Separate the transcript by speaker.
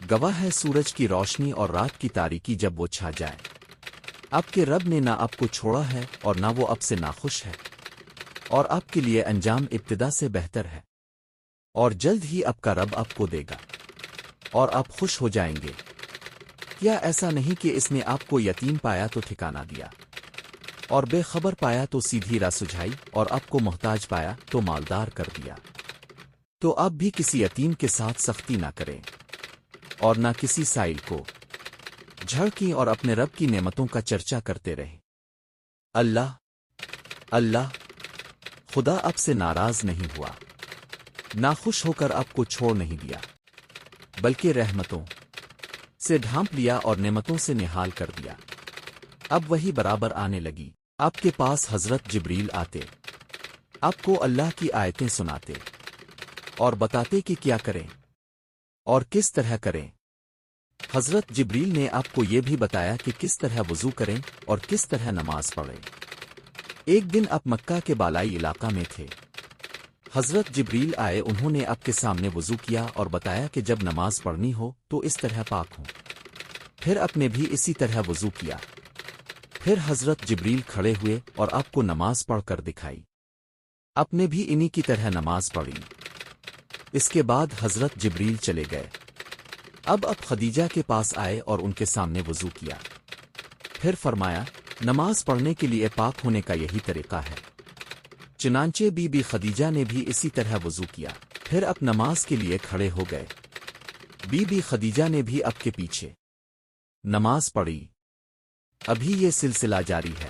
Speaker 1: گواہ ہے سورج کی روشنی اور رات کی تاریکی جب وہ چھا جائے۔ آپ کے رب نے نہ آپ کو چھوڑا ہے اور نہ وہ آپ سے ناخوش ہے، اور آپ کے لیے انجام ابتدا سے بہتر ہے، اور جلد ہی آپ کا رب آپ کو دے گا اور آپ خوش ہو جائیں گے۔ کیا ایسا نہیں کہ اس نے آپ کو یتیم پایا تو ٹھکانہ دیا، اور بے خبر پایا تو سیدھی راہ سجھائی، اور آپ کو محتاج پایا تو مالدار کر دیا؟ تو آپ بھی کسی یتیم کے ساتھ سختی نہ کریں اور نہ کسی سائل کو جھڑکیں، اور اپنے رب کی نعمتوں کا چرچا کرتے رہیں۔ اللہ اللہ خدا آپ سے ناراض نہیں ہوا، ناخوش ہو کر آپ کو چھوڑ نہیں دیا، بلکہ رحمتوں سے ڈھانپ لیا اور نعمتوں سے نہال کر دیا۔ اب وہی برابر آنے لگی۔ آپ کے پاس حضرت جبریل آتے، آپ کو اللہ کی آیتیں سناتے اور بتاتے کہ کیا کریں اور کس طرح کریں۔ حضرت جبریل نے آپ کو یہ بھی بتایا کہ کس طرح وضو کریں اور کس طرح نماز پڑھیں۔ ایک دن آپ مکہ کے بالائی علاقہ میں تھے، حضرت جبریل آئے، انہوں نے آپ کے سامنے وضو کیا اور بتایا کہ جب نماز پڑھنی ہو تو اس طرح پاک ہوں۔ پھر آپ نے بھی اسی طرح وضو کیا۔ پھر حضرت جبریل کھڑے ہوئے اور آپ کو نماز پڑھ کر دکھائی، آپ نے بھی انہی کی طرح نماز پڑھی۔ اس کے بعد حضرت جبریل چلے گئے۔ اب آپ خدیجہ کے پاس آئے اور ان کے سامنے وضو کیا۔ پھر فرمایا، نماز پڑھنے کے لیے پاک ہونے کا یہی طریقہ ہے۔ چنانچہ بی بی خدیجہ نے بھی اسی طرح وضو کیا۔ پھر آپ نماز کے لیے کھڑے ہو گئے۔ بی بی خدیجہ نے بھی آپ کے پیچھے نماز پڑھی۔ ابھی یہ سلسلہ جاری ہے۔